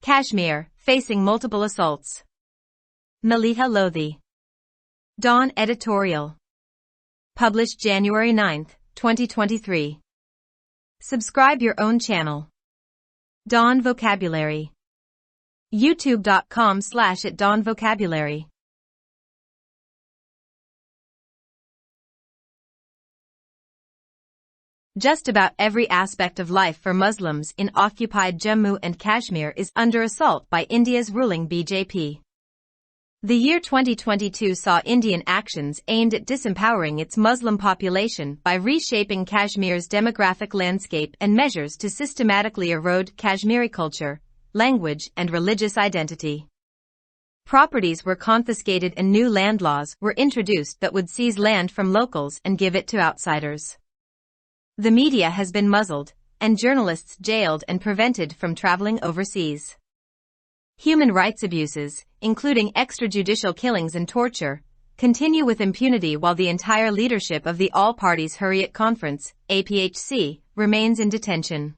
Kashmir, facing multiple assaults. Maleeha Lodhi. Dawn Editorial. Published January 9, 2023. Subscribe your own channel. Dawn Vocabulary. youtube.com/@dawnvocabulary. Just about every aspect of life for Muslims in occupied Jammu and Kashmir is under assault by India's ruling BJP. The year 2022 saw Indian actions aimed at disempowering its Muslim population by reshaping Kashmir's demographic landscape and measures to systematically erode Kashmiri culture, language, and religious identity. Properties were confiscated and new land laws were introduced that would seize land from locals and give it to outsiders. The media has been muzzled, and journalists jailed and prevented from traveling overseas. Human rights abuses, including extrajudicial killings and torture, continue with impunity while the entire leadership of the All-Parties Hurriyat Conference, APHC, remains in detention.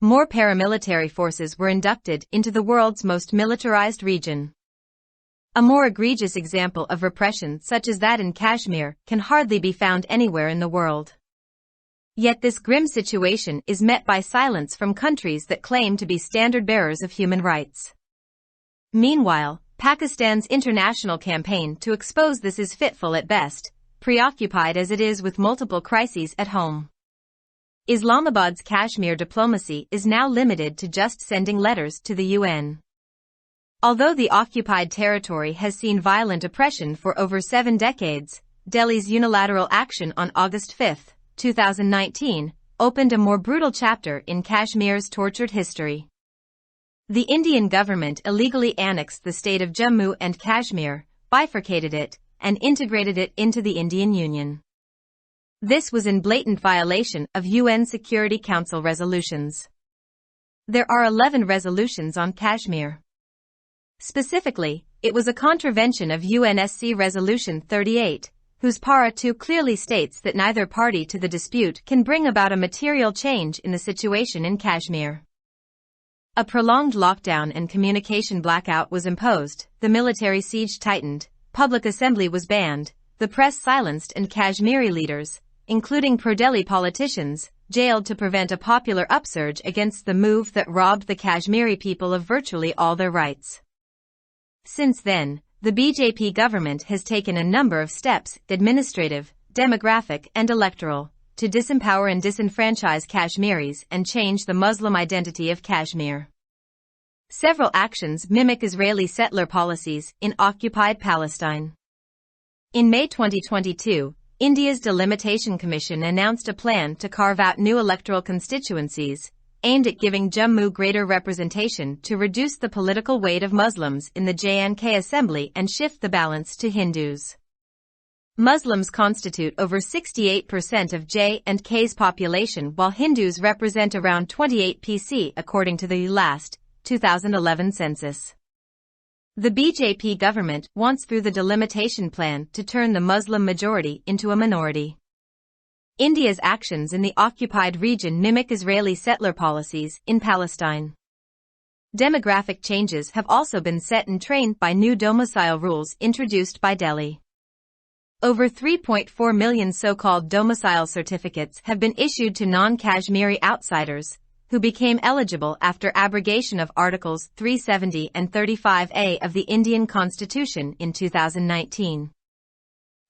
More paramilitary forces were inducted into the world's most militarized region. A more egregious example of repression such as that in Kashmir can hardly be found anywhere in the world. Yet this grim situation is met by silence from countries that claim to be standard-bearers of human rights. Meanwhile, Pakistan's international campaign to expose this is fitful at best, preoccupied as it is with multiple crises at home. Islamabad's Kashmir diplomacy is now limited to just sending letters to the UN. Although the occupied territory has seen violent oppression for over 7 decades, Delhi's unilateral action on August 5, 2019, opened a more brutal chapter in Kashmir's tortured history. The Indian government illegally annexed the state of Jammu and Kashmir, bifurcated it, and integrated it into the Indian Union. This was in blatant violation of UN Security Council resolutions. There are 11 resolutions on Kashmir. Specifically, it was a contravention of UNSC Resolution 38, whose Para 2 clearly states that neither party to the dispute can bring about a material change in the situation in Kashmir. A prolonged lockdown and communication blackout was imposed, the military siege tightened, public assembly was banned, the press silenced, and Kashmiri leaders, including pro-Delhi politicians, jailed to prevent a popular upsurge against the move that robbed the Kashmiri people of virtually all their rights. Since then, the BJP government has taken a number of steps, administrative, demographic, and electoral, to disempower and disenfranchise Kashmiris and change the Muslim identity of Kashmir. Several actions mimic Israeli settler policies in occupied Palestine. In May 2022, India's Delimitation Commission announced a plan to carve out new electoral constituencies, aimed at giving Jammu greater representation to reduce the political weight of Muslims in the J&K Assembly and shift the balance to Hindus. Muslims constitute over 68% of J&K's population while Hindus represent around 28% according to the last 2011 census. The BJP government wants through the delimitation plan to turn the Muslim majority into a minority. India's actions in the occupied region mimic Israeli settler policies in Palestine. Demographic changes have also been set in train by new domicile rules introduced by Delhi. Over 3.4 million so-called domicile certificates have been issued to non-Kashmiri outsiders, who became eligible after abrogation of Articles 370 and 35A of the Indian Constitution in 2019.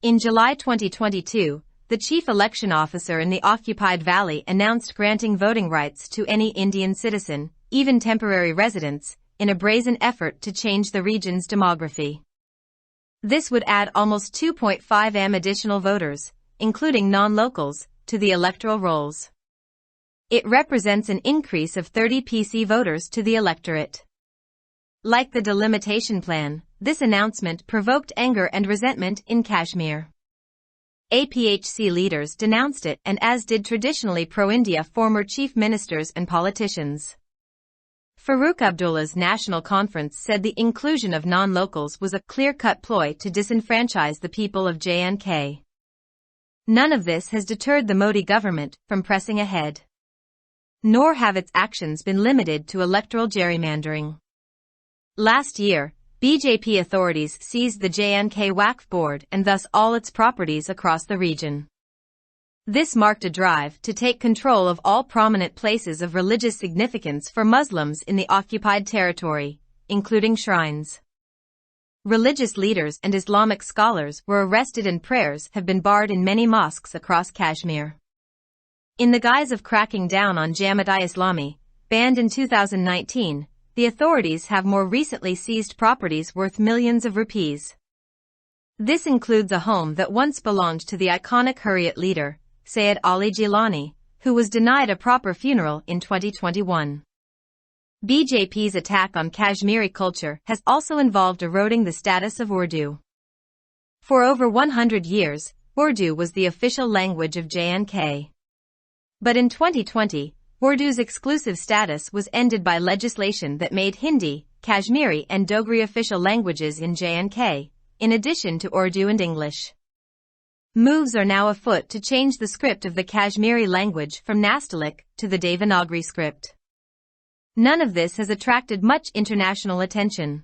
In July 2022, the chief election officer in the occupied valley announced granting voting rights to any Indian citizen, even temporary residents, in a brazen effort to change the region's demography. This would add almost 2.5 million additional voters, including non-locals, to the electoral rolls. It represents an increase of 30% voters to the electorate. Like the delimitation plan, this announcement provoked anger and resentment in Kashmir. APHC leaders denounced it, and as did traditionally pro-India former chief ministers and politicians. Farooq Abdullah's National Conference said the inclusion of non-locals was a clear-cut ploy to disenfranchise the people of J&K. None of this has deterred the Modi government from pressing ahead. nor have its actions been limited to electoral gerrymandering. Last year, BJP authorities seized the J&K Waqf Board and thus all its properties across the region. This marked a drive to take control of all prominent places of religious significance for Muslims in the occupied territory, including shrines. Religious leaders and Islamic scholars were arrested and prayers have been barred in many mosques across Kashmir. In the guise of cracking down on Jamaat-e-Islami, banned in 2019, the authorities have more recently seized properties worth millions of rupees. This includes a home that once belonged to the iconic Hurriyat leader, Sayyid Ali Jilani, who was denied a proper funeral in 2021. BJP's attack on Kashmiri culture has also involved eroding the status of Urdu. For over 100 years, Urdu was the official language of J&K. But in 2020, Urdu's exclusive status was ended by legislation that made Hindi, Kashmiri and Dogri official languages in J&K, in addition to Urdu and English. Moves are now afoot to change the script of the Kashmiri language from Nastaliq to the Devanagari script. None of this has attracted much international attention.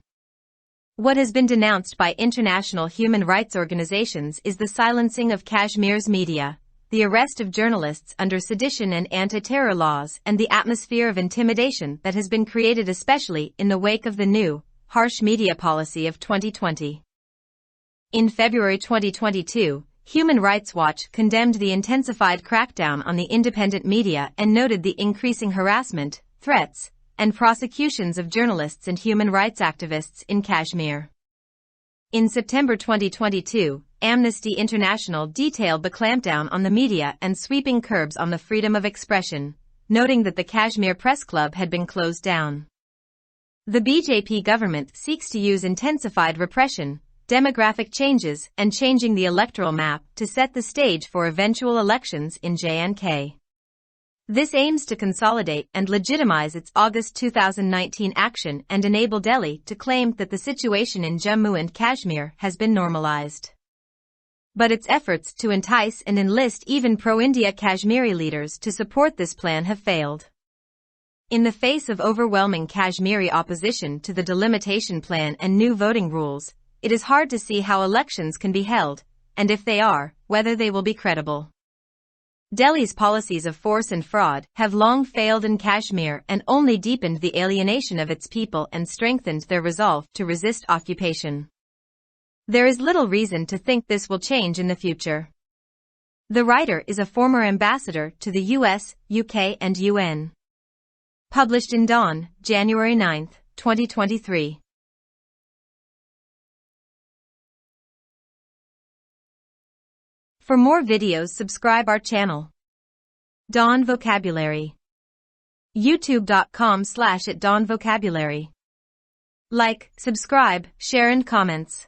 What has been denounced by international human rights organizations is the silencing of Kashmir's media, the arrest of journalists under sedition and anti-terror laws, and the atmosphere of intimidation that has been created especially in the wake of the new, harsh media policy of 2020. In February 2022, Human Rights Watch condemned the intensified crackdown on the independent media and noted the increasing harassment, threats, and prosecutions of journalists and human rights activists in Kashmir. In September 2022, Amnesty International detailed the clampdown on the media and sweeping curbs on the freedom of expression, noting that the Kashmir Press Club had been closed down. The BJP government seeks to use intensified repression, demographic changes, and changing the electoral map to set the stage for eventual elections in J&K. This aims to consolidate and legitimize its August 2019 action and enable Delhi to claim that the situation in Jammu and Kashmir has been normalized. But its efforts to entice and enlist even pro-India Kashmiri leaders to support this plan have failed. In the face of overwhelming Kashmiri opposition to the delimitation plan and new voting rules, it is hard to see how elections can be held, and if they are, whether they will be credible. Delhi's policies of force and fraud have long failed in Kashmir and only deepened the alienation of its people and strengthened their resolve to resist occupation. There is little reason to think this will change in the future. The writer is a former ambassador to the US, UK and UN. Published in Dawn, January 9, 2023. For more videos, subscribe our channel. Dawn Vocabulary. YouTube.com/@dawnvocabulary. Like, subscribe, share and comments.